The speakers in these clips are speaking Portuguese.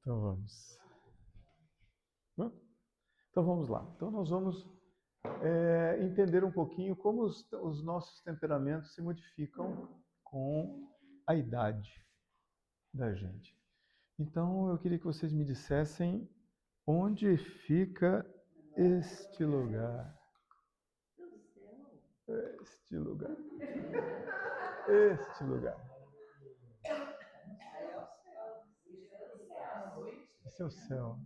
Então vamos. Então vamos lá. Então nós vamos entender um pouquinho como os nossos temperamentos se modificam com a idade da gente. Então eu queria que vocês me dissessem onde fica este lugar. Este lugar. Este lugar. Esse é o céu.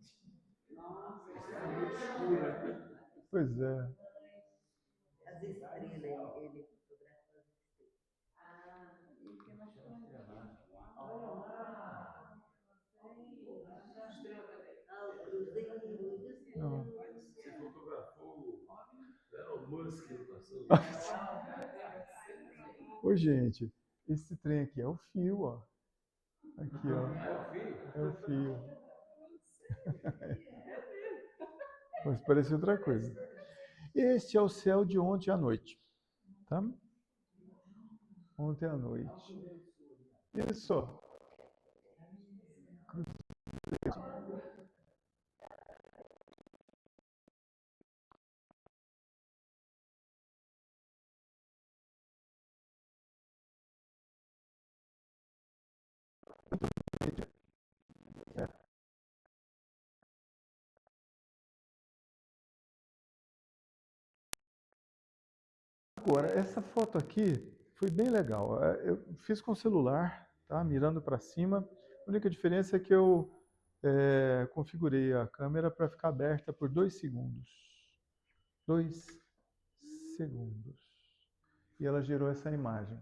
Pois é. As estrelas, ele fotografa as estrelas. O cruzeiro do céu. Não. Você fotografou o Musk no passado? Ô, gente, esse trem aqui é o fio, ó. Aqui, ó. É o fio? É o fio. Mas parece outra coisa. Este é o céu de ontem à noite. Tá? Ontem à noite. Isso. Agora, essa foto aqui foi bem legal. Eu fiz com o celular, tá? Mirando para cima. A única diferença é que eu configurei a câmera para ficar aberta por 2 segundos. 2 segundos. E ela gerou essa imagem.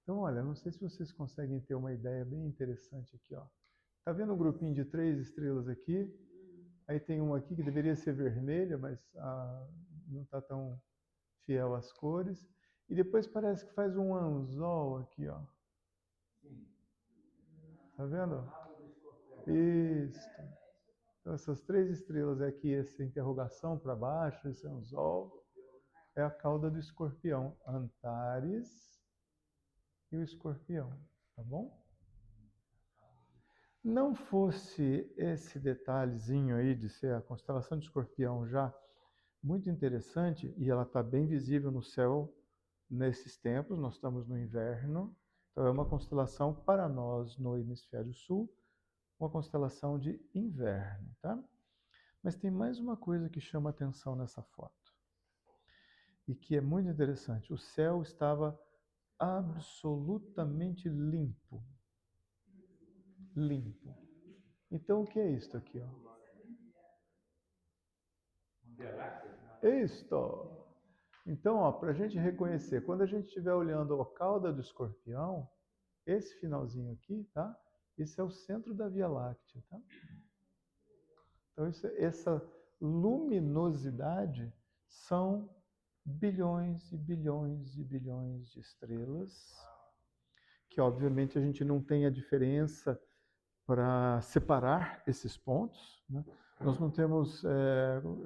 Então, olha, não sei se vocês conseguem ter uma ideia bem interessante aqui, ó. Tá vendo um grupinho de 3 estrelas aqui? Aí tem uma aqui que deveria ser vermelha, mas não está tão fiel às cores. E depois parece que faz um anzol aqui, ó. Tá vendo? Isso. Então, essas 3 estrelas aqui, essa interrogação para baixo, esse anzol, é a cauda do escorpião. Antares e o escorpião, tá bom? Não fosse esse detalhezinho aí de ser a constelação de escorpião já muito interessante, e ela está bem visível no céu nesses tempos, nós estamos no inverno, então é uma constelação para nós no hemisfério sul, uma constelação de inverno, tá? Mas tem mais uma coisa que chama atenção nessa foto, e que é muito interessante. O céu estava absolutamente limpo. Limpo. Então, o que é isto aqui, ó? Isto! Então, para a gente reconhecer, quando a gente estiver olhando a cauda do escorpião, esse finalzinho aqui, tá? Esse é o centro da Via Láctea, tá? Então, essa luminosidade são bilhões e bilhões e bilhões de estrelas, que obviamente a gente não tem a diferença para separar esses pontos, né? Nós não temos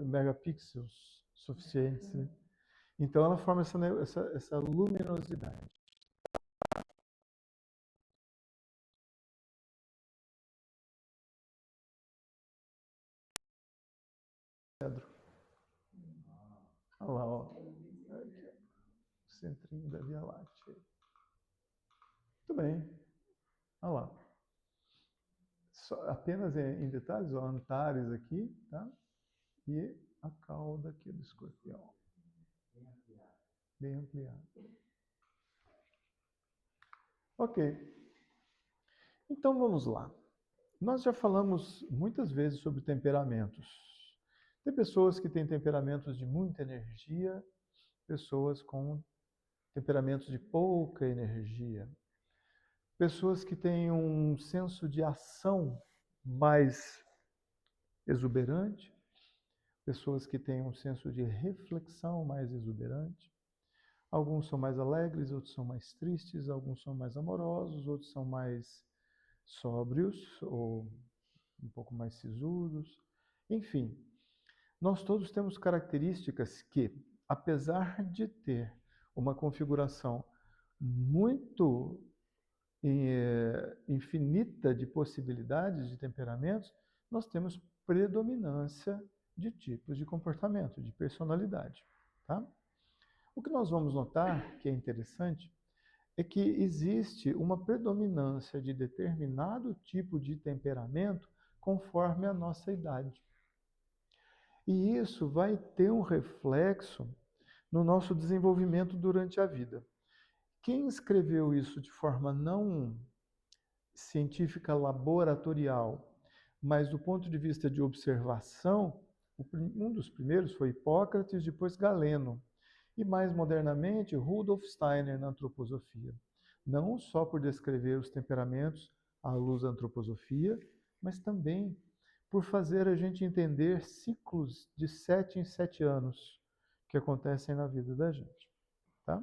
megapixels suficientes, né? Então ela forma essa luminosidade. Pedro, olha lá, ó. Aqui, o centrinho da Via Láctea. Muito bem. Olha lá. Apenas em detalhes, ó, Antares aqui, tá? E a cauda aqui do escorpião. Bem ampliada. Ok. Então vamos lá. Nós já falamos muitas vezes sobre temperamentos. Tem pessoas que têm temperamentos de muita energia, pessoas com temperamentos de pouca energia, pessoas que têm um senso de ação mais exuberante, pessoas que têm um senso de reflexão mais exuberante. Alguns são mais alegres, outros são mais tristes, alguns são mais amorosos, outros são mais sóbrios ou um pouco mais sisudos. Enfim, nós todos temos características que, apesar de ter uma configuração muito infinita de possibilidades de temperamentos, nós temos predominância de tipos de comportamento, de personalidade. Tá? O que nós vamos notar, que é interessante, é que existe uma predominância de determinado tipo de temperamento conforme a nossa idade. E isso vai ter um reflexo no nosso desenvolvimento durante a vida. Quem escreveu isso de forma não científica laboratorial, mas do ponto de vista de observação, um dos primeiros foi Hipócrates, depois Galeno, e mais modernamente Rudolf Steiner na antroposofia. Não só por descrever os temperamentos à luz da antroposofia, mas também por fazer a gente entender ciclos de 7 em 7 anos que acontecem na vida da gente. Tá?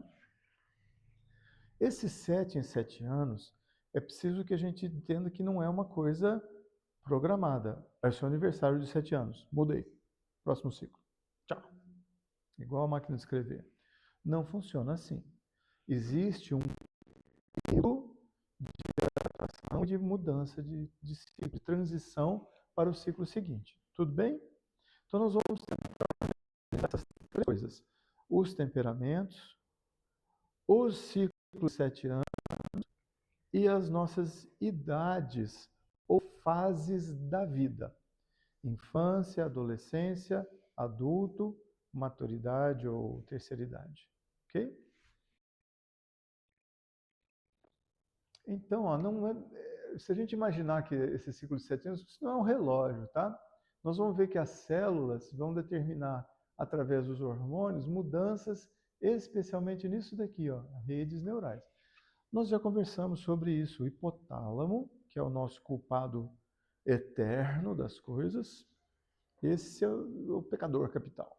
Esses 7 em 7 anos, é preciso que a gente entenda que não é uma coisa programada. É o seu aniversário de 7 anos. Mudei. Próximo ciclo. Tchau. Igual a máquina de escrever. Não funciona assim. Existe um ciclo de adaptação, de mudança de ciclo, de transição para o ciclo seguinte. Tudo bem? Então nós vamos ter essas três coisas. Os temperamentos, os ciclos de 7 anos e as nossas idades ou fases da vida. Infância, adolescência, adulto, maturidade ou terceira idade. Ok? Então, se a gente imaginar que esse ciclo de 7 anos, isso não é um relógio, tá? Nós vamos ver que as células vão determinar, através dos hormônios, mudanças, especialmente nisso daqui, ó, redes neurais. Nós já conversamos sobre isso, o hipotálamo, que é o nosso culpado eterno das coisas, esse é o pecador capital.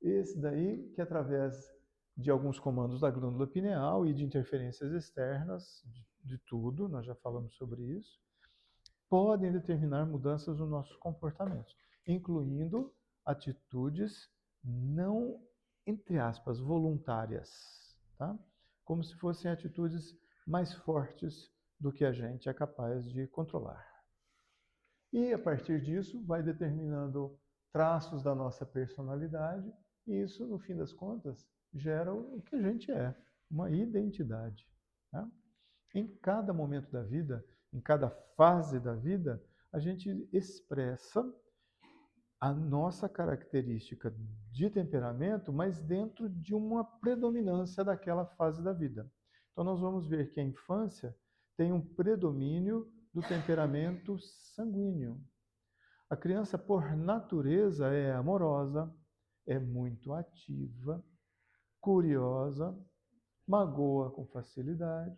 Esse daí que através de alguns comandos da glândula pineal e de interferências externas, de tudo, nós já falamos sobre isso, podem determinar mudanças no nosso comportamento, incluindo atitudes não, entre aspas, voluntárias, tá? Como se fossem atitudes mais fortes do que a gente é capaz de controlar. E a partir disso vai determinando traços da nossa personalidade, e isso, no fim das contas, gera o que a gente é, uma identidade. Tá? Em cada momento da vida, em cada fase da vida, a gente expressa a nossa característica de temperamento, mas dentro de uma predominância daquela fase da vida. Então, nós vamos ver que a infância tem um predomínio do temperamento sanguíneo. A criança, por natureza, é amorosa, é muito ativa, curiosa, magoa com facilidade,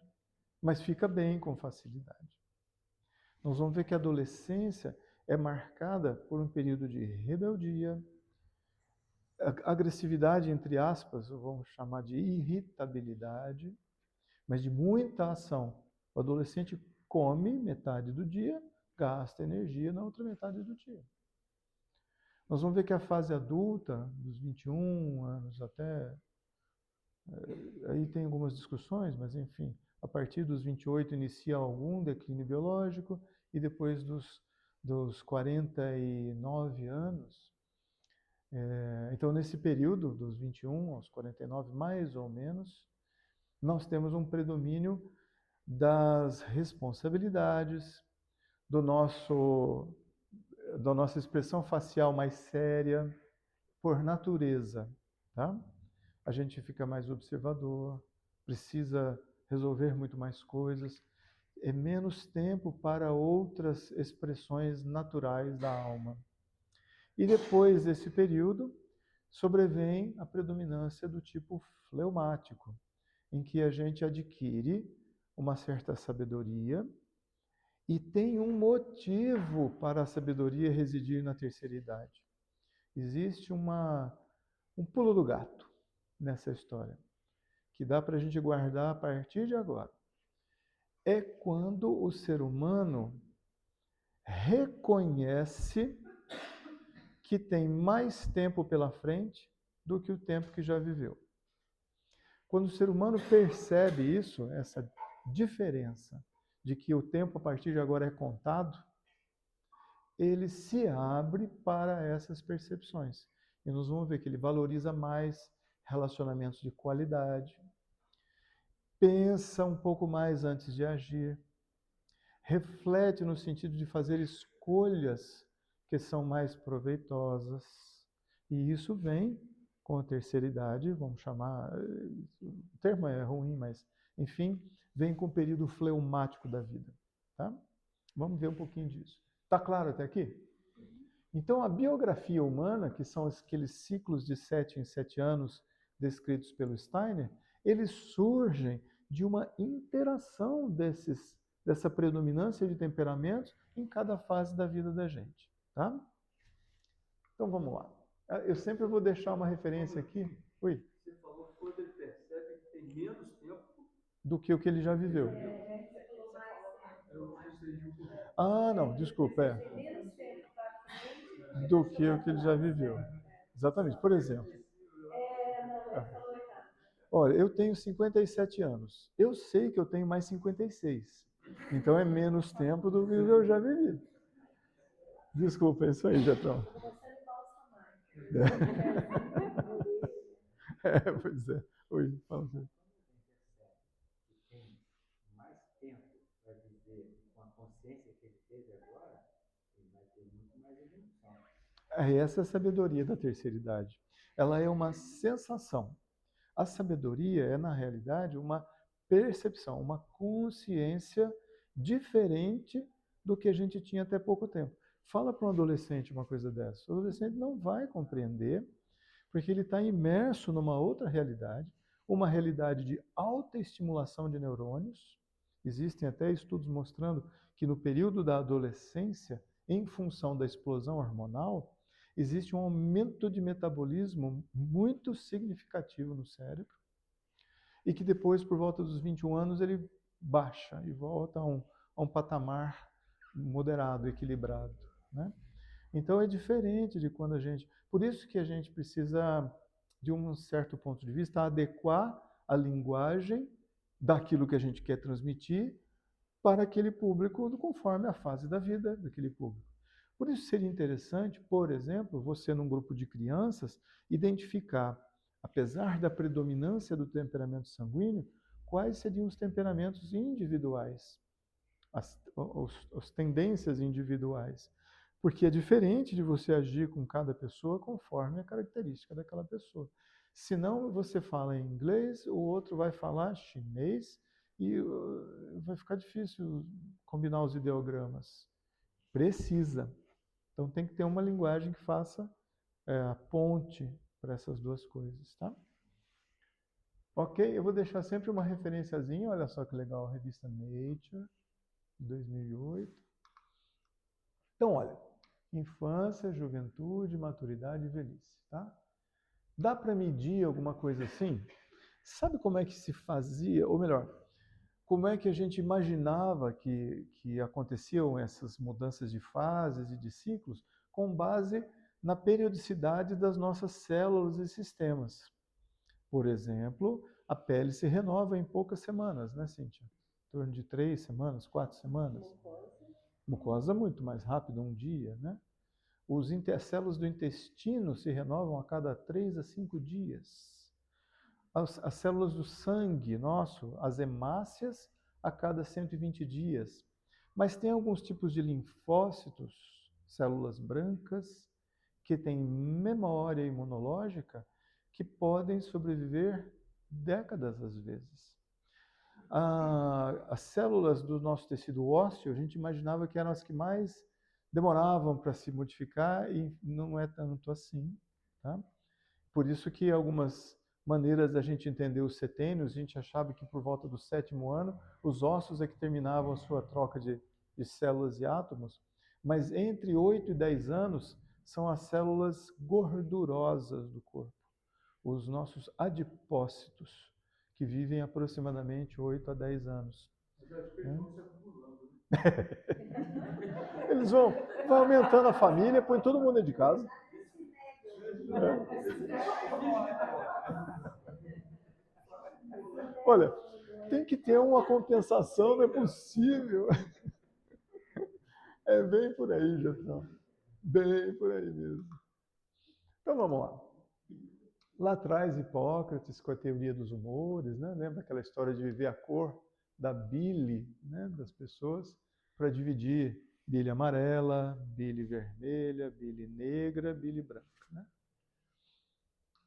mas fica bem com facilidade. Nós vamos ver que a adolescência é marcada por um período de rebeldia, agressividade, entre aspas, vamos chamar de irritabilidade, mas de muita ação. O adolescente come metade do dia, gasta energia na outra metade do dia. Nós vamos ver que a fase adulta, dos 21 anos até... Aí tem algumas discussões, mas enfim, a partir dos 28 inicia algum declínio biológico e depois dos 49 anos, então nesse período, dos 21 aos 49, mais ou menos, nós temos um predomínio das responsabilidades, da nossa expressão facial mais séria, por natureza, tá? A gente fica mais observador, precisa resolver muito mais coisas, é menos tempo para outras expressões naturais da alma. E depois desse período, sobrevém a predominância do tipo fleumático, em que a gente adquire uma certa sabedoria e tem um motivo para a sabedoria residir na terceira idade. Existe um pulo do gato nessa história, que dá para a gente guardar a partir de agora. É quando o ser humano reconhece que tem mais tempo pela frente do que o tempo que já viveu. Quando o ser humano percebe isso, essa diferença de que o tempo a partir de agora é contado, ele se abre para essas percepções. E nós vamos ver que ele valoriza mais relacionamentos de qualidade, pensa um pouco mais antes de agir, reflete no sentido de fazer escolhas que são mais proveitosas. E isso vem com a terceira idade, vamos chamar, o termo é ruim, mas enfim, vem com o período fleumático da vida. Tá? Vamos ver um pouquinho disso. Está claro até aqui? Então, a biografia humana, que são aqueles ciclos de 7 em 7 anos descritos pelo Steiner, eles surgem de uma interação dessa predominância de temperamentos em cada fase da vida da gente. Tá? Então, vamos lá. Eu sempre vou deixar uma referência aqui. Oi? Você falou que quando ele percebe que tem menos tempo do que o que ele já viveu. eu restringi um pouquinho. Ah, não, desculpa. Do que o que ele já viveu. Exatamente. Por exemplo. Olha, eu tenho 57 anos. Eu sei que eu tenho mais 56. Então é menos tempo do que eu já vivi. Desculpa, é isso aí, Jetão. Pois é. Oi, fala assim. Tem mais tempo para viver com a consciência que ele teve agora, ele vai ter muito mais evolução. Essa é a sabedoria da terceira idade. Ela é uma sensação. A sabedoria é, na realidade, uma percepção, uma consciência diferente do que a gente tinha até pouco tempo. Fala para um adolescente uma coisa dessa. O adolescente não vai compreender, porque ele está imerso numa outra realidade, uma realidade de alta estimulação de neurônios. Existem até estudos mostrando que no período da adolescência, em função da explosão hormonal, existe um aumento de metabolismo muito significativo no cérebro e que depois, por volta dos 21 anos, ele baixa e volta a um patamar moderado, equilibrado, né? Então é diferente de quando a gente... Por isso que a gente precisa, de um certo ponto de vista, adequar a linguagem daquilo que a gente quer transmitir para aquele público conforme a fase da vida daquele público. Por isso seria interessante, por exemplo, você num grupo de crianças, identificar, apesar da predominância do temperamento sanguíneo, quais seriam os temperamentos individuais, as tendências individuais. Porque é diferente de você agir com cada pessoa conforme a característica daquela pessoa. Senão você fala em inglês, o outro vai falar chinês e vai ficar difícil combinar os ideogramas. Precisa. Então tem que ter uma linguagem que faça a ponte para essas duas coisas, tá? Ok, eu vou deixar sempre uma referenciazinha, olha só que legal, a revista Nature, 2008. Então, olha, infância, juventude, maturidade e velhice, tá? Dá para medir alguma coisa assim? Sabe como é que se fazia, ou melhor, como é que a gente imaginava que aconteciam essas mudanças de fases e de ciclos com base na periodicidade das nossas células e sistemas. Por exemplo, a pele se renova em poucas semanas, né, Cíntia? Em torno de 3 semanas, 4 semanas. Mucosa muito mais rápido, um dia, né? As células do intestino se renovam a cada 3 a 5 dias. As células do sangue nosso, as hemácias, a cada 120 dias. Mas tem alguns tipos de linfócitos, células brancas, que têm memória imunológica, que podem sobreviver décadas às vezes. As células do nosso tecido ósseo, a gente imaginava que eram as que mais demoravam para se modificar e não é tanto assim, tá? Por isso que algumas maneiras da gente entender os setênios, a gente achava que por volta do 7º ano, os ossos é que terminavam a sua troca de células e átomos, mas entre 8 e 10 anos são as células gordurosas do corpo, os nossos adipócitos, que vivem aproximadamente 8 a 10 anos. Mas acho que eles vão se acumulando, né? Eles vão aumentando a família, põe todo mundo dentro de casa. Olha, tem que ter uma compensação, não é possível. É bem por aí, Jefferson. Bem por aí mesmo. Então vamos lá. Lá atrás, Hipócrates, com a teoria dos humores, né? Lembra aquela história de viver a cor da bile, né? Das pessoas, para dividir bile amarela, bile vermelha, bile negra, bile branca. Né?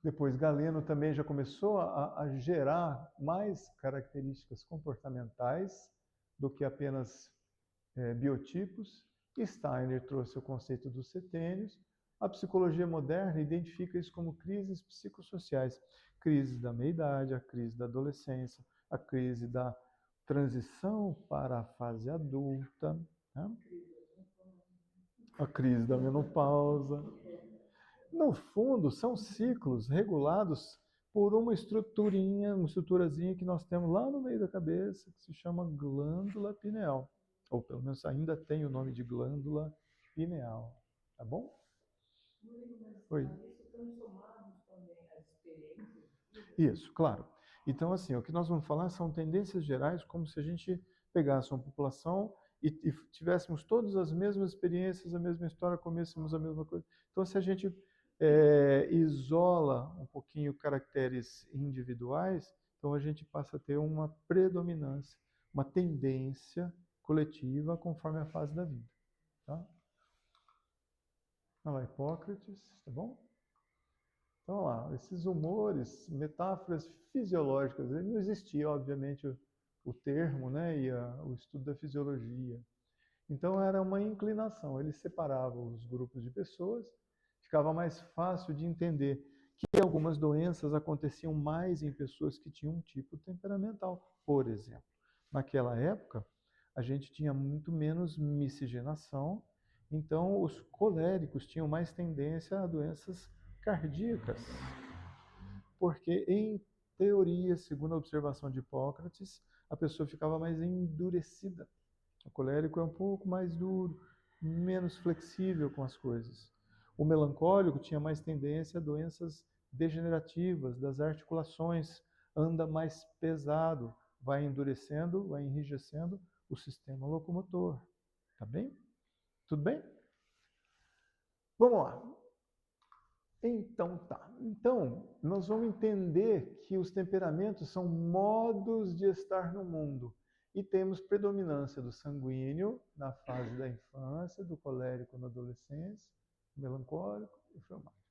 Depois, Galeno também já começou a gerar mais características comportamentais do que apenas biotipos. Steiner trouxe o conceito dos setênios. A psicologia moderna identifica isso como crises psicossociais. Crise da meia-idade, a crise da adolescência, a crise da transição para a fase adulta, né? A crise da menopausa. No fundo, são ciclos regulados por uma estruturinha, uma estruturazinha que nós temos lá no meio da cabeça, que se chama glândula pineal. Ou pelo menos ainda tem o nome de glândula pineal. Tá bom? Oi. Isso estão somados também as experiências. Isso, claro. Então, assim, o que nós vamos falar são tendências gerais, como se a gente pegasse uma população e tivéssemos todas as mesmas experiências, a mesma história, comêssemos a mesma coisa. Então, se a gente isola um pouquinho caracteres individuais, então a gente passa a ter uma predominância, uma tendência coletiva conforme a fase da vida. Tá? Olha lá, Hipócrates, tá bom? Então, lá, esses humores, metáforas fisiológicas, não existia, obviamente, o termo, né, e o estudo da fisiologia. Então, era uma inclinação, ele separava os grupos de pessoas, ficava mais fácil de entender que algumas doenças aconteciam mais em pessoas que tinham um tipo temperamental. Por exemplo, naquela época, a gente tinha muito menos miscigenação, então os coléricos tinham mais tendência a doenças cardíacas, porque em teoria, segundo a observação de Hipócrates, a pessoa ficava mais endurecida. O colérico é um pouco mais duro, menos flexível com as coisas. O melancólico tinha mais tendência a doenças degenerativas das articulações, anda mais pesado, vai endurecendo, vai enrijecendo o sistema locomotor. Tá bem? Tudo bem? Vamos lá. Então tá. Então, nós vamos entender que os temperamentos são modos de estar no mundo. E temos predominância do sanguíneo na fase da infância, do colérico na adolescência, melancólico e fleumático.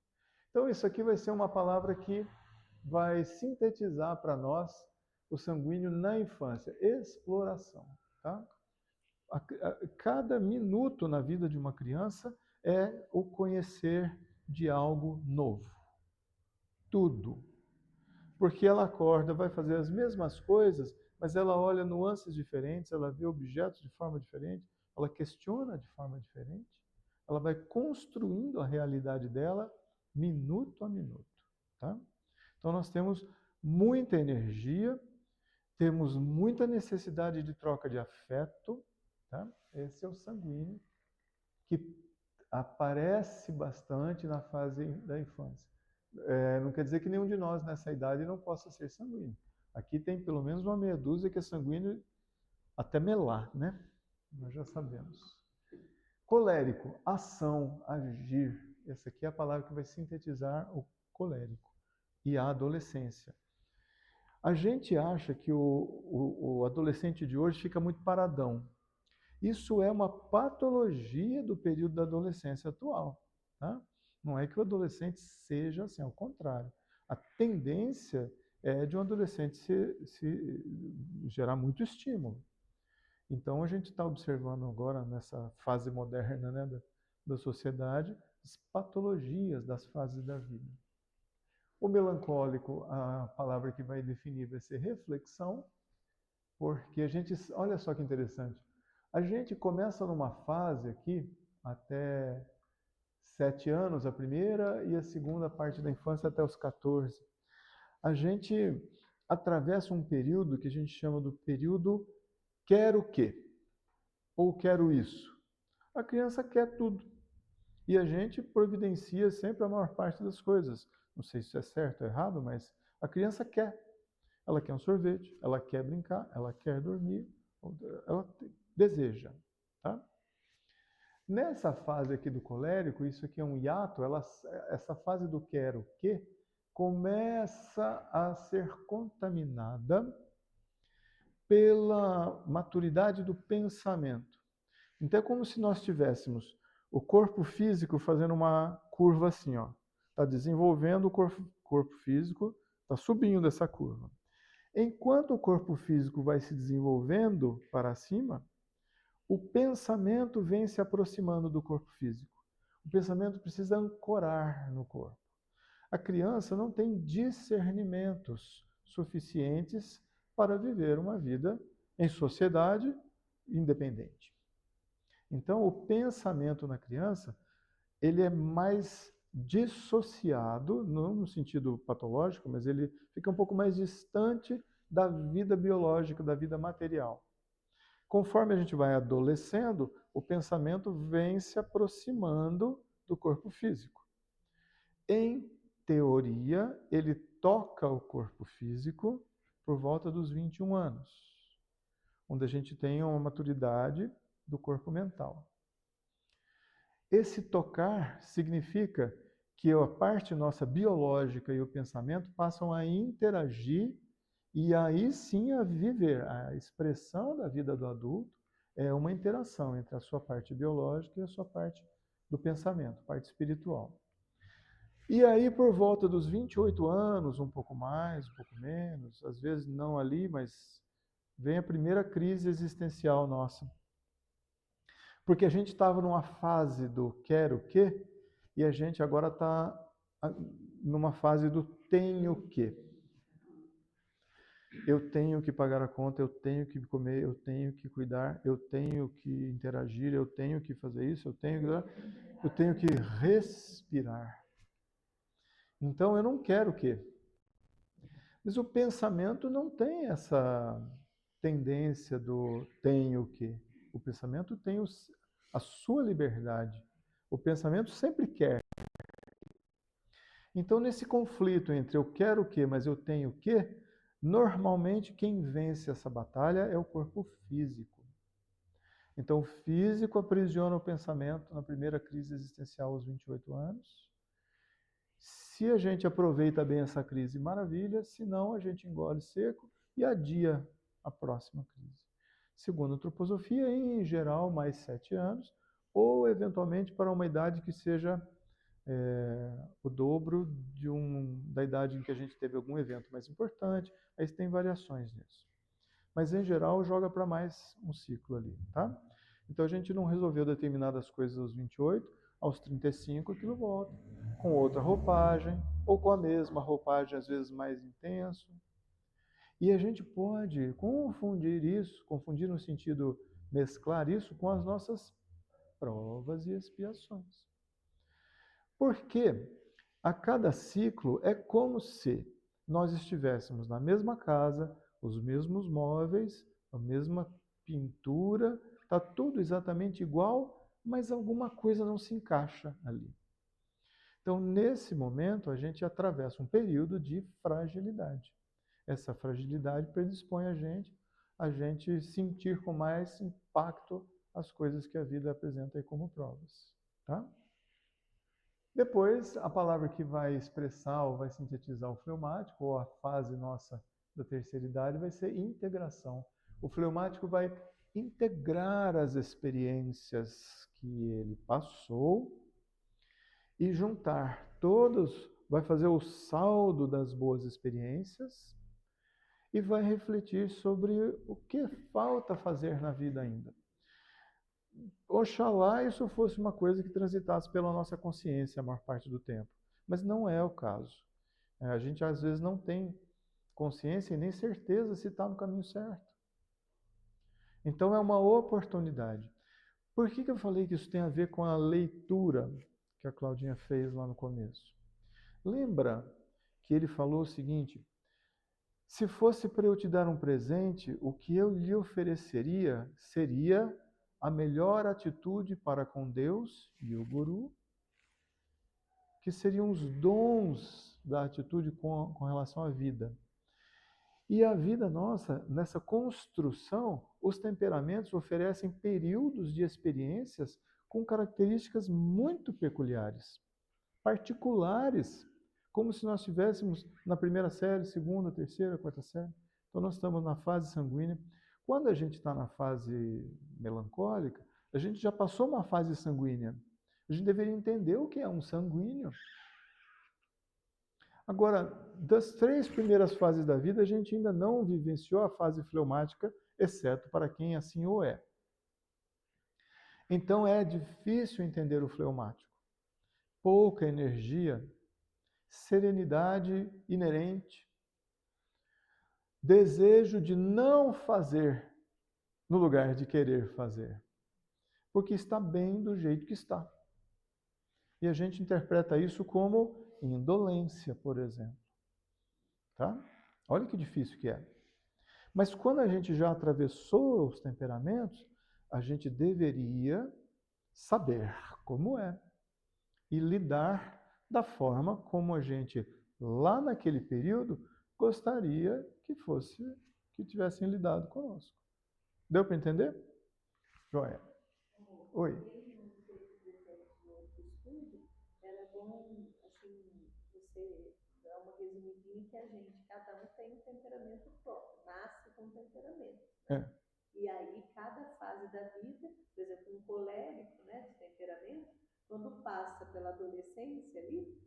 Então, isso aqui vai ser uma palavra que vai sintetizar para nós o sanguíneo na infância. Exploração. Tá? Cada minuto na vida de uma criança é o conhecer de algo novo. Tudo. Porque ela acorda, vai fazer as mesmas coisas, mas ela olha nuances diferentes, ela vê objetos de forma diferente, ela questiona de forma diferente, ela vai construindo a realidade dela minuto a minuto. Tá? Então nós temos muita energia, temos muita necessidade de troca de afeto. Tá? Esse é o sanguíneo, que aparece bastante na fase da infância. Não quer dizer que nenhum de nós nessa idade não possa ser sanguíneo. Aqui tem pelo menos uma meia dúzia que é sanguíneo até melar, né? Nós já sabemos. Colérico, ação, agir. Essa aqui é a palavra que vai sintetizar o colérico e a adolescência. A gente acha que o adolescente de hoje fica muito paradão. Isso é uma patologia do período da adolescência atual. Tá? Não é que o adolescente seja assim, ao contrário. A tendência é de um adolescente se gerar muito estímulo. Então, a gente está observando agora, nessa fase moderna, né, da sociedade, as patologias das fases da vida. O melancólico, a palavra que vai definir vai ser reflexão, porque a gente, olha só que interessante, a gente começa numa fase aqui, até 7 anos a primeira e a segunda parte da infância até os 14. A gente atravessa um período que a gente chama do período quero o quê? Ou quero isso. A criança quer tudo. E a gente providencia sempre a maior parte das coisas. Não sei se isso é certo ou errado, mas a criança quer. Ela quer um sorvete, ela quer brincar, ela quer dormir, ela deseja. Tá? Nessa fase aqui do colérico, isso aqui é um hiato, essa fase do quero que começa a ser contaminada pela maturidade do pensamento. Então é como se nós tivéssemos o corpo físico fazendo uma curva assim, ó. Está desenvolvendo o corpo físico, está subindo essa curva. Enquanto o corpo físico vai se desenvolvendo para cima, o pensamento vem se aproximando do corpo físico. O pensamento precisa ancorar no corpo. A criança não tem discernimentos suficientes para viver uma vida em sociedade independente. Então, o pensamento na criança, ele é mais dissociado, não no sentido patológico, mas ele fica um pouco mais distante da vida biológica, da vida material. Conforme a gente vai adolescendo, o pensamento vem se aproximando do corpo físico. Em teoria, ele toca o corpo físico por volta dos 21 anos, onde a gente tem uma maturidade do corpo mental. Esse tocar significa que a parte nossa biológica e o pensamento passam a interagir e aí sim a viver. A expressão da vida do adulto é uma interação entre a sua parte biológica e a sua parte do pensamento, parte espiritual. E aí, por volta dos 28 anos, um pouco mais, um pouco menos, às vezes não ali, mas vem a primeira crise existencial nossa. Porque a gente estava numa fase do quero que, e a gente agora está numa fase do tenho que. Eu tenho que pagar a conta, eu tenho que comer, eu tenho que cuidar, eu tenho que interagir, eu tenho que fazer isso, eu tenho que respirar. Então eu não quero que. Mas o pensamento não tem essa tendência do tenho que. O pensamento tem a sua liberdade. O pensamento sempre quer. Então, nesse conflito entre eu quero o quê, mas eu tenho o quê, normalmente quem vence essa batalha é o corpo físico. Então, o físico aprisiona o pensamento na primeira crise existencial aos 28 anos. Se a gente aproveita bem essa crise, maravilha. Se não, a gente engole seco e adia a próxima crise. Segundo a antroposofia, em geral, mais 7 anos, ou eventualmente para uma idade que seja o dobro da idade em que a gente teve algum evento mais importante. Aí tem variações nisso. Mas, em geral, joga para mais um ciclo ali, tá? Então, a gente não resolveu determinadas coisas aos 28, aos 35 aquilo volta, com outra roupagem, ou com a mesma roupagem, às vezes mais intenso. E a gente pode confundir no sentido mesclar isso com as nossas provas e expiações. Porque a cada ciclo é como se nós estivéssemos na mesma casa, os mesmos móveis, a mesma pintura, está tudo exatamente igual, mas alguma coisa não se encaixa ali. Então, nesse momento, a gente atravessa um período de fragilidade. Essa fragilidade predispõe a gente sentir com mais impacto as coisas que a vida apresenta aí como provas. Tá? Depois, a palavra que vai expressar ou vai sintetizar o fleumático, ou a fase nossa da terceira idade, vai ser integração. O fleumático vai integrar as experiências que ele passou e juntar todos, vai fazer o saldo das boas experiências e vai refletir sobre o que falta fazer na vida ainda. Oxalá isso fosse uma coisa que transitasse pela nossa consciência a maior parte do tempo, mas não é o caso. A gente às vezes não tem consciência e nem certeza se está no caminho certo. Então é uma oportunidade. Por que eu falei que isso tem a ver com a leitura que a Claudinha fez lá no começo? Lembra que ele falou o seguinte: se fosse para eu te dar um presente, o que eu lhe ofereceria seria a melhor atitude para com Deus e o Guru, que seriam os dons da atitude com relação à vida. E a vida nossa, nessa construção, os temperamentos oferecem períodos de experiências com características muito peculiares, particulares, como se nós estivéssemos na primeira série, segunda, terceira, quarta série. Então nós estamos na fase sanguínea. Quando a gente está na fase melancólica, a gente já passou uma fase sanguínea. A gente deveria entender o que é um sanguíneo. Agora, das 3 primeiras fases da vida, a gente ainda não vivenciou a fase fleumática, exceto para quem assim o é. Então é difícil entender o fleumático. Pouca energia, serenidade inerente, desejo de não fazer no lugar de querer fazer, porque está bem do jeito que está. E a gente interpreta isso como indolência, por exemplo. Tá? Olha que difícil que é. Mas quando a gente já atravessou os temperamentos, a gente deveria saber como é e lidar da forma como a gente, lá naquele período, gostaria que tivessem lidado conosco. Deu para entender? Joia. Oi. Era bom, assim, você dar uma resumidinha que a gente, cada um tem um temperamento próprio, nasce com um temperamento. É. E aí, cada fase da vida, por exemplo, um colérico, né, de temperamento, quando passa pela adolescência ali,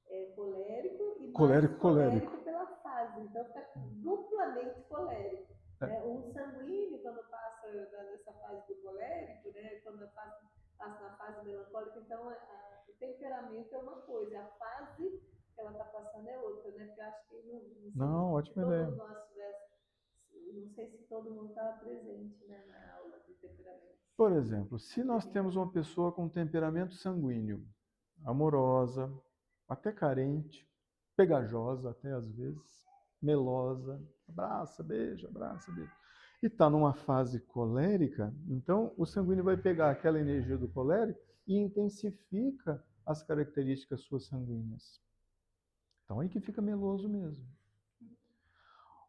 é colérico e mais colérico pela fase. Então, fica duplamente colérico. Né? Um sanguíneo, quando passa nessa fase do colérico, né, quando passa na fase melancólica, então o temperamento é uma coisa, a fase que ela está passando é outra, né? Porque eu acho que não ótima ideia. Nós tivesse, não sei se todo mundo estava presente, né, na aula de temperamento. Por exemplo, se nós temos uma pessoa com temperamento sanguíneo, amorosa, até carente, pegajosa até às vezes, melosa, abraça, beija, e está numa fase colérica, então o sanguíneo vai pegar aquela energia do colérico e intensifica as características suas sanguíneas. Então aí que fica meloso mesmo.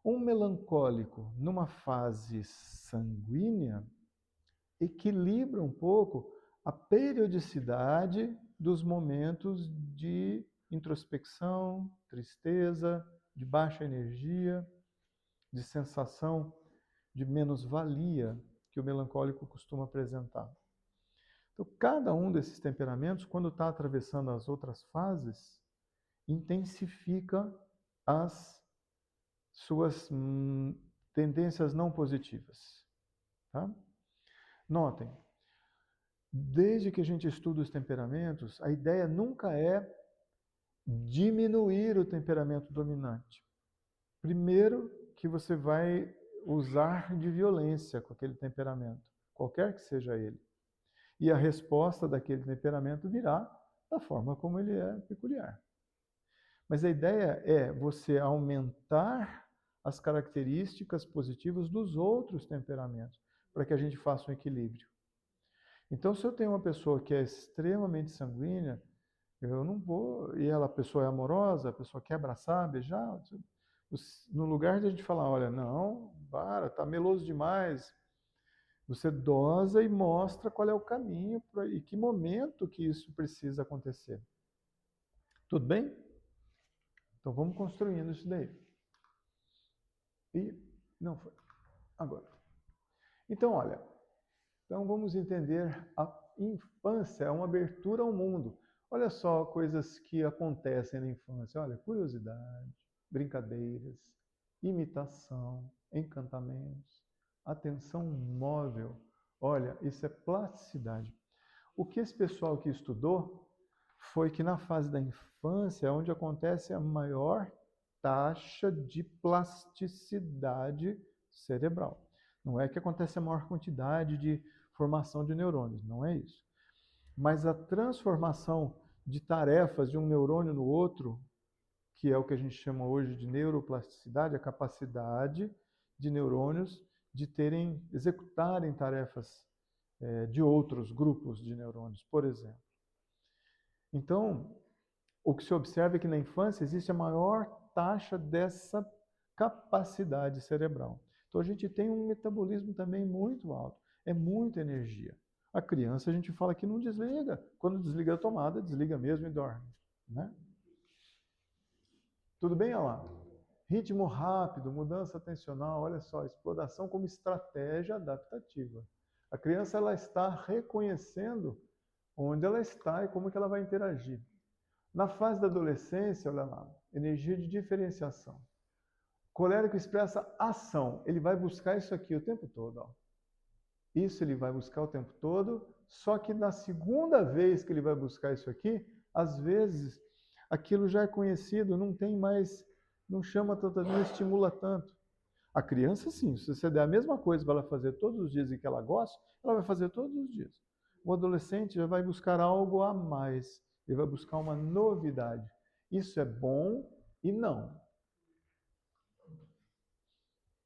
Um melancólico numa fase sanguínea equilibra um pouco a periodicidade dos momentos de introspecção, tristeza, de baixa energia, de sensação de menos-valia que o melancólico costuma apresentar. Então, cada um desses temperamentos, quando está atravessando as outras fases, intensifica as suas tendências não positivas. Tá? Notem, desde que a gente estuda os temperamentos, a ideia nunca é diminuir o temperamento dominante. Primeiro, que você vai usar de violência com aquele temperamento, qualquer que seja ele. E a resposta daquele temperamento virá da forma como ele é peculiar. Mas a ideia é você aumentar as características positivas dos outros temperamentos, para que a gente faça um equilíbrio. Então, se eu tenho uma pessoa que é extremamente sanguínea, eu não vou... E a pessoa é amorosa, a pessoa quer abraçar, beijar... No lugar de a gente falar, olha, não, para, tá meloso demais, você dosa e mostra qual é o caminho e que momento que isso precisa acontecer. Tudo bem? Então vamos construindo isso daí. E não foi. Agora. Então, olha, então vamos entender a infância, é uma abertura ao mundo. Olha só coisas que acontecem na infância. Olha, curiosidade, brincadeiras, imitação, encantamentos, atenção móvel. Olha, isso é plasticidade. O que esse pessoal que estudou foi que na fase da infância é onde acontece a maior taxa de plasticidade cerebral. Não é que acontece a maior quantidade de formação de neurônios, não é isso. Mas a transformação de tarefas de um neurônio no outro, que é o que a gente chama hoje de neuroplasticidade, a capacidade de neurônios de executarem tarefas de outros grupos de neurônios, por exemplo. Então, o que se observa é que na infância existe a maior taxa dessa capacidade cerebral. Então a gente tem um metabolismo também muito alto, é muita energia. A criança, a gente fala que não desliga. Quando desliga a tomada, desliga mesmo e dorme, né? Tudo bem, olha lá? Ritmo rápido, mudança atencional, olha só, exploração como estratégia adaptativa. A criança, ela está reconhecendo onde ela está e como que ela vai interagir. Na fase da adolescência, olha lá, energia de diferenciação. Colérico expressa ação, ele vai buscar isso aqui o tempo todo, ó. Isso ele vai buscar o tempo todo, só que na segunda vez que ele vai buscar isso aqui, às vezes aquilo já é conhecido, não tem mais, não chama tanto, não estimula tanto. A criança, sim, se você der a mesma coisa para ela fazer todos os dias e que ela gosta, ela vai fazer todos os dias. O adolescente já vai buscar algo a mais, ele vai buscar uma novidade. Isso é bom e não.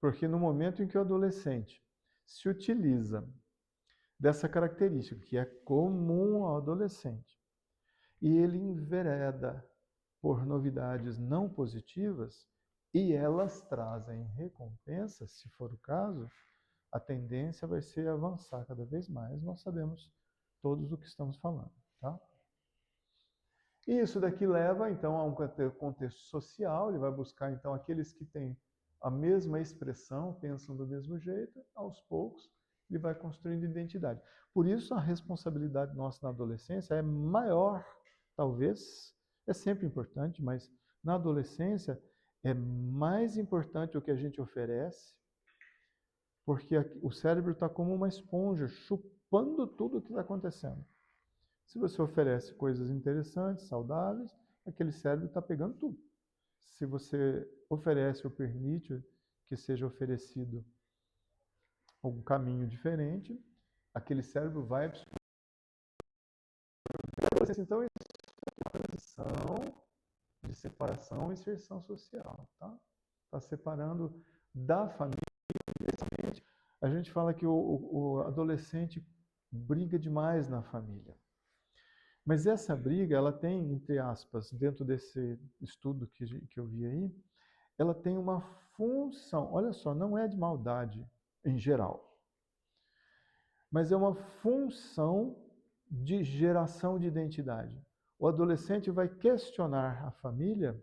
Porque no momento em que o adolescente se utiliza dessa característica, que é comum ao adolescente, e ele envereda por novidades não positivas, e elas trazem recompensa, se for o caso, a tendência vai ser avançar cada vez mais. Nós sabemos todos do que estamos falando, tá? E isso daqui leva, então, a um contexto social, ele vai buscar, então, aqueles que têm a mesma expressão, pensam do mesmo jeito, aos poucos, ele vai construindo identidade. Por isso, a responsabilidade nossa na adolescência é maior, talvez, é sempre importante, mas na adolescência é mais importante o que a gente oferece, porque o cérebro está como uma esponja, chupando tudo o que está acontecendo. Se você oferece coisas interessantes, saudáveis, aquele cérebro está pegando tudo. Se você oferece ou permite que seja oferecido algum caminho diferente, aquele cérebro vai absorver. Então, isso é uma transição de separação e inserção social. Tá? Está separando da família. A gente fala que o adolescente briga demais na família. Mas essa briga, ela tem, entre aspas, dentro desse estudo que eu vi aí, ela tem uma função, olha só, não é de maldade em geral, mas é uma função de geração de identidade. O adolescente vai questionar a família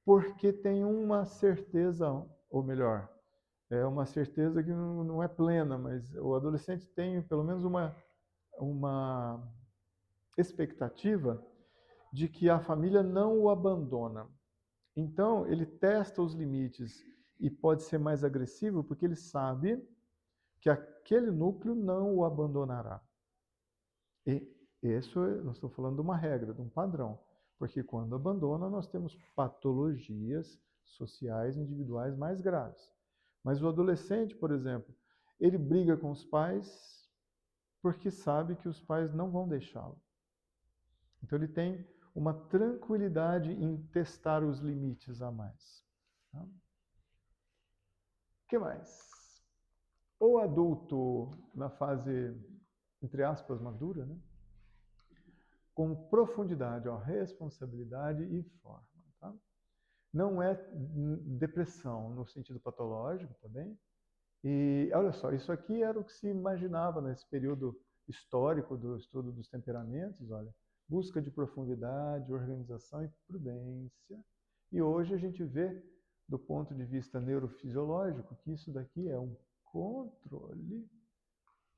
porque tem uma certeza, ou melhor, é uma certeza que não é plena, mas o adolescente tem pelo menos uma expectativa de que a família não o abandona. Então, ele testa os limites e pode ser mais agressivo porque ele sabe que aquele núcleo não o abandonará. E isso, nós estamos falando de uma regra, de um padrão. Porque quando abandona, nós temos patologias sociais individuais mais graves. Mas o adolescente, por exemplo, ele briga com os pais porque sabe que os pais não vão deixá-lo. Então ele tem uma tranquilidade em testar os limites a mais. Tá? O que mais? O adulto na fase, entre aspas, madura, né? Com profundidade, ó, responsabilidade e forma. Tá? Não é depressão no sentido patológico também. E olha só, isso aqui era o que se imaginava nesse período histórico do estudo dos temperamentos, olha. Busca de profundidade, organização e prudência. E hoje a gente vê, do ponto de vista neurofisiológico, que isso daqui é um controle,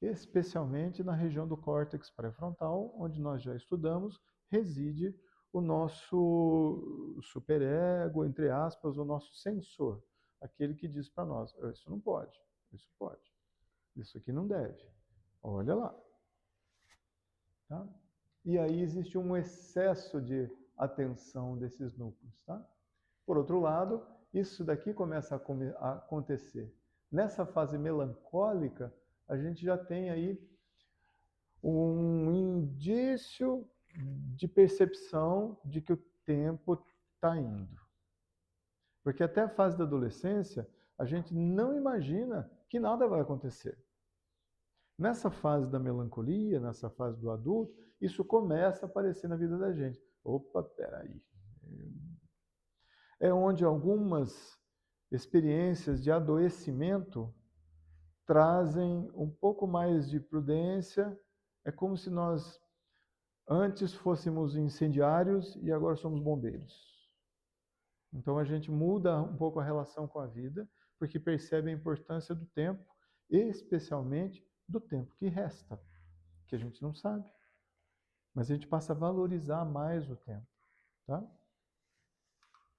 especialmente na região do córtex pré-frontal, onde nós já estudamos, reside o nosso superego, entre aspas, o nosso sensor, aquele que diz para nós, isso não pode, isso pode, isso aqui não deve, olha lá. Tá? E aí existe um excesso de atenção desses núcleos. Tá? Por outro lado, isso daqui começa a acontecer. Nessa fase melancólica, a gente já tem aí um indício de percepção de que o tempo está indo. Porque até a fase da adolescência, a gente não imagina que nada vai acontecer. Nessa fase da melancolia, nessa fase do adulto, isso começa a aparecer na vida da gente. Opa, peraí. É onde algumas experiências de adoecimento trazem um pouco mais de prudência. É como se nós antes fôssemos incendiários e agora somos bombeiros. Então a gente muda um pouco a relação com a vida, porque percebe a importância do tempo, especialmente do tempo que resta, que a gente não sabe. Mas a gente passa a valorizar mais o tempo, tá?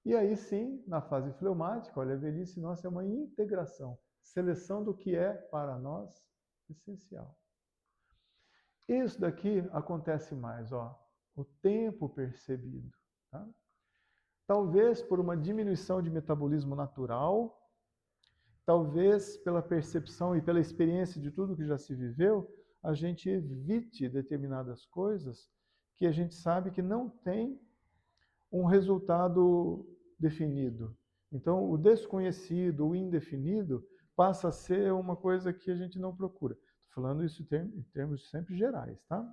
E aí sim, na fase fleumática, olha, a velhice nossa é uma integração, seleção do que é para nós essencial. Isso daqui acontece mais, ó, o tempo percebido, tá? Talvez por uma diminuição de metabolismo natural, talvez pela percepção e pela experiência de tudo que já se viveu, a gente evite determinadas coisas que a gente sabe que não tem um resultado definido. Então, o desconhecido, o indefinido, passa a ser uma coisa que a gente não procura. Estou falando isso em termos sempre gerais, tá?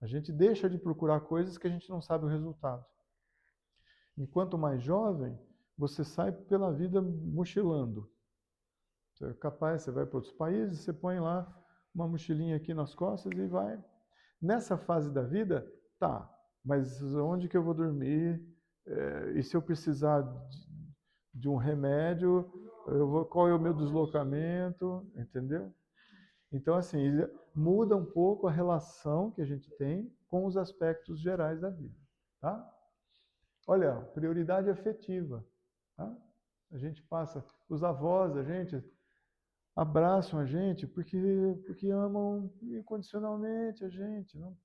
A gente deixa de procurar coisas que a gente não sabe o resultado. Enquanto mais jovem, você sai pela vida mochilando. Você é capaz, você vai para outros países, você põe lá uma mochilinha aqui nas costas e vai. Nessa fase da vida, tá, mas onde que eu vou dormir? E se eu precisar de um remédio, qual é o meu deslocamento? Entendeu? Então, assim, muda um pouco a relação que a gente tem com os aspectos gerais da vida, tá? Olha, prioridade afetiva, tá? A gente passa, os avós da gente abraçam a gente porque amam incondicionalmente a gente, não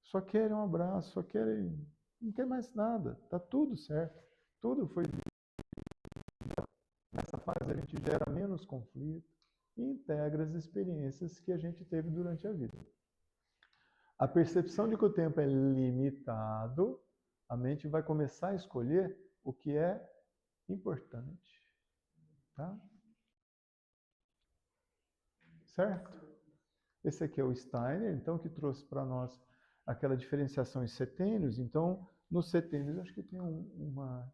só querem um abraço, só querem, não quer mais nada, tá tudo certo, tudo foi nessa fase a gente gera menos conflito e integra as experiências que a gente teve durante a vida. A percepção de que o tempo é limitado, a mente vai começar a escolher o que é importante, tá? Certo? Esse aqui é o Steiner, então, que trouxe para nós aquela diferenciação em setênios. Então, nos setênios, acho que tem uma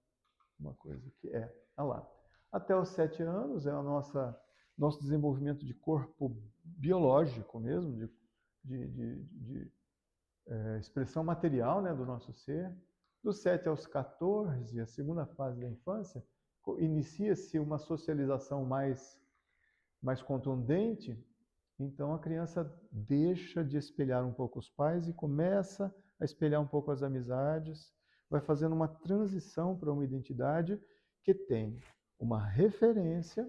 coisa que olha lá. Até os 7 anos é o nosso desenvolvimento de corpo biológico mesmo, de expressão material, né, do nosso ser. Dos 7 aos 14, a segunda fase da infância, inicia-se uma socialização mais contundente. Então a criança deixa de espelhar um pouco os pais e começa a espelhar um pouco as amizades, vai fazendo uma transição para uma identidade que tem uma referência,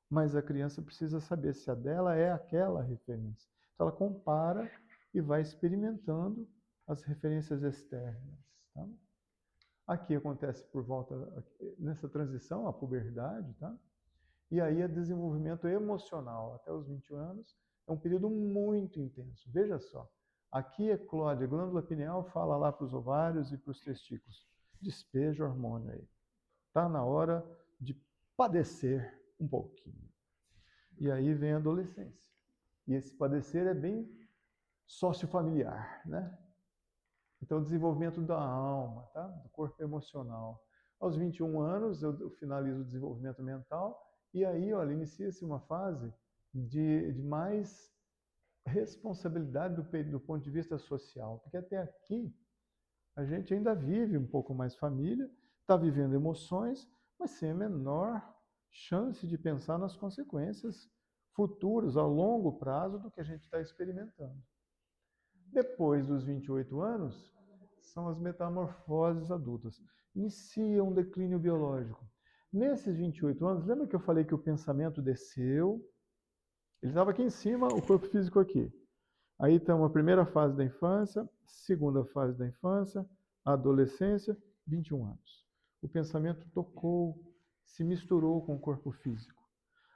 mas a criança precisa saber se a dela é aquela referência. Então ela compara e vai experimentando as referências externas. Tá? Aqui acontece por volta, nessa transição, a puberdade, tá? E aí é desenvolvimento emocional. Até os 20 anos é um período muito intenso. Veja só, aqui eclode, a glândula pineal fala lá para os ovários e para os testículos. Despeja hormônio aí. Está na hora de padecer um pouquinho. E aí vem a adolescência. E esse padecer é bem sociofamiliar, né? Então, o desenvolvimento da alma, tá? Do corpo emocional. Aos 21 anos, eu finalizo o desenvolvimento mental. E aí, olha, inicia-se uma fase de mais responsabilidade do ponto de vista social. Porque até aqui, a gente ainda vive um pouco mais família, está vivendo emoções, mas sem a menor chance de pensar nas consequências futuras, a longo prazo, do que a gente está experimentando. Depois dos 28 anos, são as metamorfoses adultas. Inicia um declínio biológico. Nesses 28 anos, lembra que eu falei que o pensamento desceu? Ele estava aqui em cima, o corpo físico aqui. Aí estamos a primeira fase da infância, segunda fase da infância, adolescência, 21 anos. O pensamento tocou, se misturou com o corpo físico.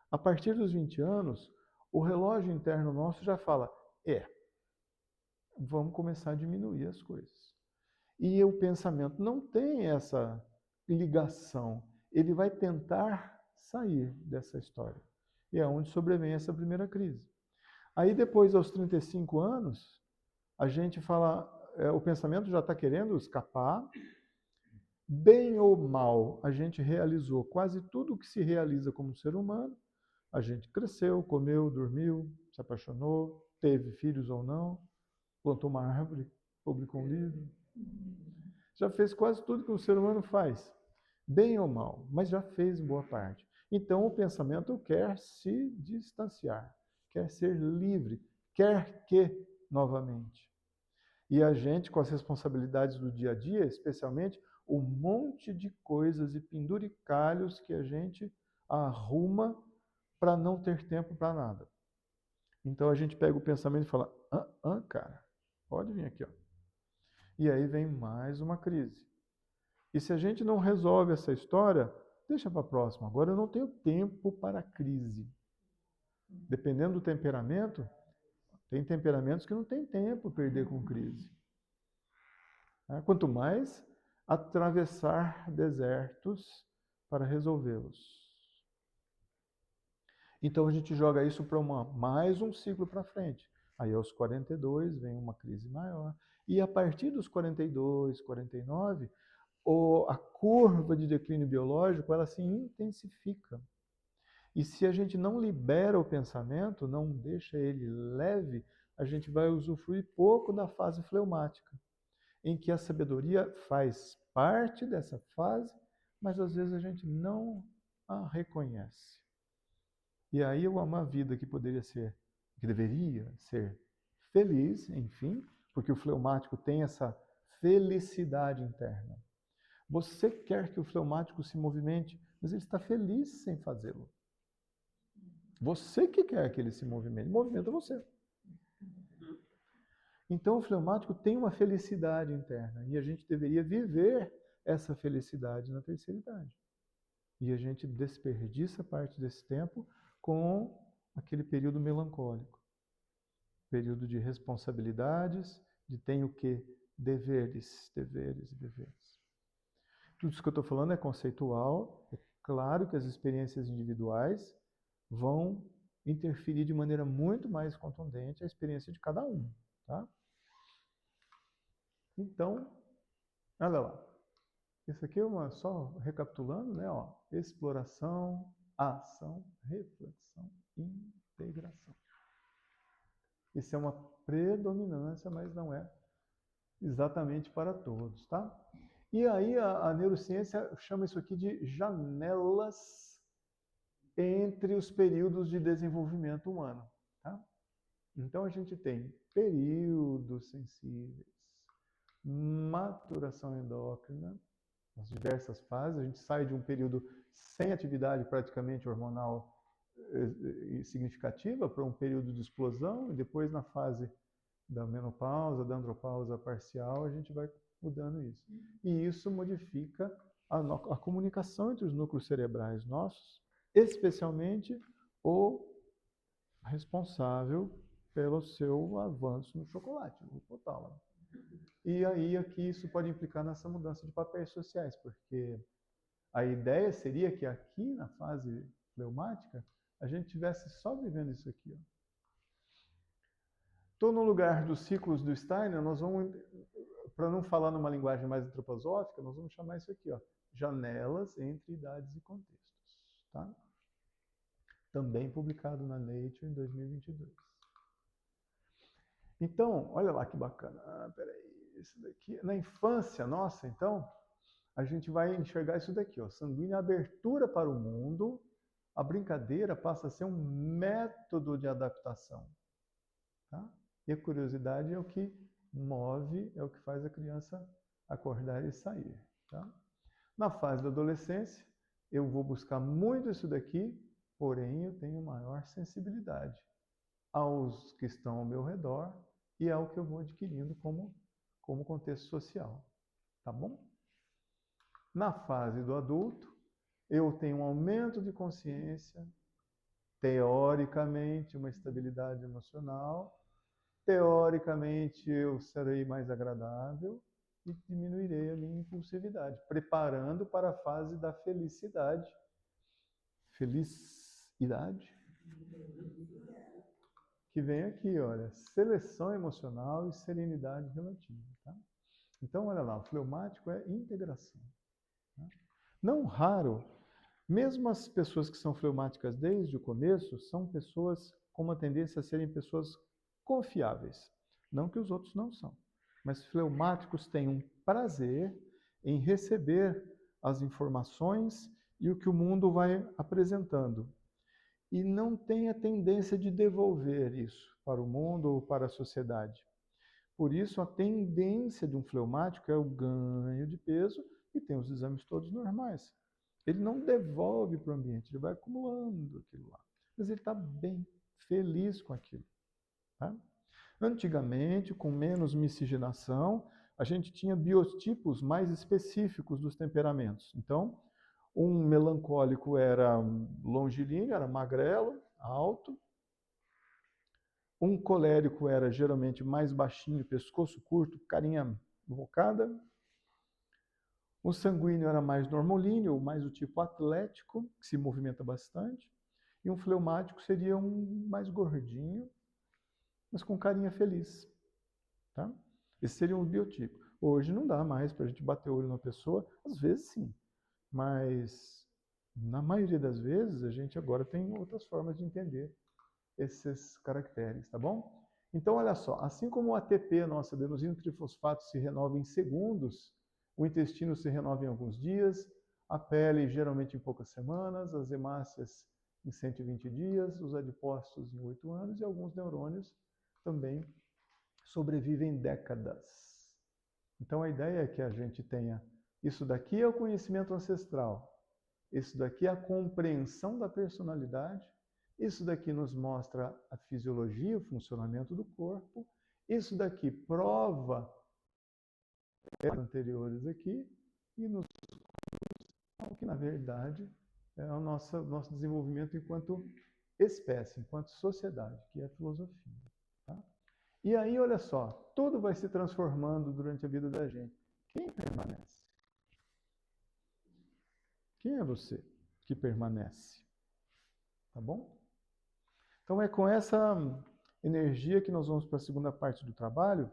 A partir dos 20 anos, o relógio interno nosso já fala, vamos começar a diminuir as coisas. E o pensamento não tem essa ligação. Ele vai tentar sair dessa história. E é onde sobrevém essa primeira crise. Aí depois, aos 35 anos, a gente fala, o pensamento já está querendo escapar, Bem ou mal, a gente realizou quase tudo o que se realiza como ser humano. A gente cresceu, comeu, dormiu, se apaixonou, teve filhos ou não, plantou uma árvore, publicou um livro. Já fez quase tudo que um ser humano faz, bem ou mal, mas já fez boa parte. Então o pensamento quer se distanciar, quer ser livre, quer que novamente. E a gente, com as responsabilidades do dia a dia, especialmente, um monte de coisas e penduricalhos que a gente arruma para não ter tempo para nada. Então a gente pega o pensamento e fala: cara, pode vir aqui, ó. E aí vem mais uma crise. E se a gente não resolve essa história, deixa para a próxima. Agora eu não tenho tempo para a crise. Dependendo do temperamento, tem temperamentos que não tem tempo perder com crise. Quanto mais atravessar desertos para resolvê-los. Então a gente joga isso para mais um ciclo para frente. Aí aos 42 vem uma crise maior. E a partir dos 42, 49, a curva de declínio biológico ela se intensifica. E se a gente não libera o pensamento, não deixa ele leve, a gente vai usufruir pouco da fase fleumática, em que a sabedoria faz parte dessa fase, mas às vezes a gente não a reconhece. E aí uma vida que poderia ser, que deveria ser feliz, enfim, porque o fleumático tem essa felicidade interna. Você quer que o fleumático se movimente, mas ele está feliz sem fazê-lo. Você que quer que ele se movimente, movimenta você. Então o fleumático tem uma felicidade interna e a gente deveria viver essa felicidade na terceira idade. E a gente desperdiça parte desse tempo com aquele período melancólico. Período de responsabilidades, de tenho que, deveres, deveres e deveres. Tudo isso que eu estou falando é conceitual. É claro que as experiências individuais vão interferir de maneira muito mais contundente a experiência de cada um. Tá? Então, olha lá. Isso aqui é só recapitulando, né? Ó, exploração, ação, reflexão, integração. Isso é uma predominância, mas não é exatamente para todos, tá? E aí a neurociência chama isso aqui de janelas entre os períodos de desenvolvimento humano, tá? Então a gente tem períodos sensíveis, maturação endócrina, as diversas fases, a gente sai de um período sem atividade praticamente hormonal significativa para um período de explosão e depois na fase da menopausa, da andropausa parcial, a gente vai mudando isso. E isso modifica a comunicação entre os núcleos cerebrais nossos, especialmente o responsável pelo seu avanço no chocolate, no hipotálamo. E aí aqui isso pode implicar nessa mudança de papéis sociais, porque a ideia seria que aqui na fase fleumática a gente estivesse só vivendo isso aqui. Estou no lugar dos ciclos do Steiner, nós vamos, para não falar numa linguagem mais antroposófica, nós vamos chamar isso aqui, ó, janelas entre idades e contextos. Tá? Também publicado na Nature em 2022. Então, olha lá que bacana. Peraí, isso daqui. Na infância nossa, então, a gente vai enxergar isso daqui, ó, sanguínea abertura para o mundo. A brincadeira passa a ser um método de adaptação. Tá? E a curiosidade é o que move, é o que faz a criança acordar e sair. Tá? Na fase da adolescência, eu vou buscar muito isso daqui, porém eu tenho maior sensibilidade aos que estão ao meu redor e ao que eu vou adquirindo como contexto social. Tá bom? Na fase do adulto, eu tenho um aumento de consciência, teoricamente uma estabilidade emocional, teoricamente eu serei mais agradável e diminuirei a minha impulsividade, preparando para a fase da felicidade. Felicidade? Que vem aqui, olha, seleção emocional e serenidade relativa. Tá? Então, olha lá, o fleumático é integração. Não raro, mesmo as pessoas que são fleumáticas desde o começo, são pessoas com uma tendência a serem pessoas confiáveis. Não que os outros não são, mas fleumáticos têm um prazer em receber as informações e o que o mundo vai apresentando. E não tem a tendência de devolver isso para o mundo ou para a sociedade. Por isso, a tendência de um fleumático é o ganho de peso e tem os exames todos normais. Ele não devolve para o ambiente, ele vai acumulando aquilo lá. Mas ele está bem, feliz com aquilo. Tá? Antigamente, com menos miscigenação, a gente tinha biotipos mais específicos dos temperamentos. Então, um melancólico era longilíneo, era magrelo, alto. Um colérico era geralmente mais baixinho, pescoço curto, carinha invocada. O sanguíneo era mais normolíneo, ou mais o tipo atlético, que se movimenta bastante. E um fleumático seria um mais gordinho, mas com carinha feliz. Tá? Esse seria um biotipo. Hoje não dá mais para a gente bater o olho na pessoa, às vezes sim, mas na maioria das vezes a gente agora tem outras formas de entender esses caracteres, tá bom? Então, olha só, assim como o ATP, nosso adenosino trifosfato, se renova em segundos, o intestino se renova em alguns dias, a pele geralmente em poucas semanas, as hemácias em 120 dias, os adipócitos em 8 anos e alguns neurônios também sobrevivem décadas. Então, a ideia é que a gente tenha isso daqui é o conhecimento ancestral, isso daqui é a compreensão da personalidade, isso daqui nos mostra a fisiologia, o funcionamento do corpo, isso daqui prova as anteriores aqui e nos o que na verdade é o nosso desenvolvimento enquanto espécie, enquanto sociedade, que é a filosofia. Tá? E aí, olha só, tudo vai se transformando durante a vida da gente. Quem permanece? Quem é você que permanece? Tá bom? Então é com essa energia que nós vamos para a segunda parte do trabalho,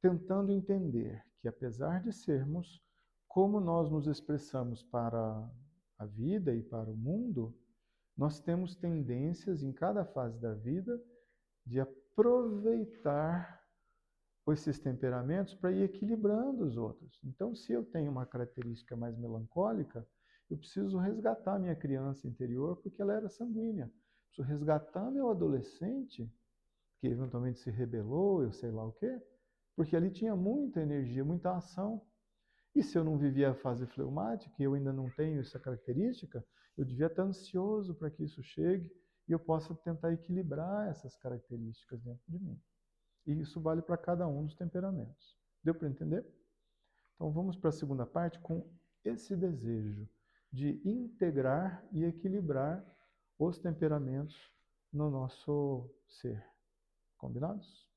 tentando entender que apesar de sermos como nós nos expressamos para a vida e para o mundo, nós temos tendências em cada fase da vida de aproveitar esses temperamentos para ir equilibrando os outros. Então, se eu tenho uma característica mais melancólica, eu preciso resgatar minha criança interior porque ela era sanguínea. Preciso resgatar meu adolescente, que eventualmente se rebelou, eu sei lá o quê, porque ali tinha muita energia, muita ação. E se eu não vivia a fase fleumática e eu ainda não tenho essa característica, eu devia estar ansioso para que isso chegue e eu possa tentar equilibrar essas características dentro de mim. E isso vale para cada um dos temperamentos. Deu para entender? Então vamos para a segunda parte com esse desejo de integrar e equilibrar os temperamentos no nosso ser. Combinados?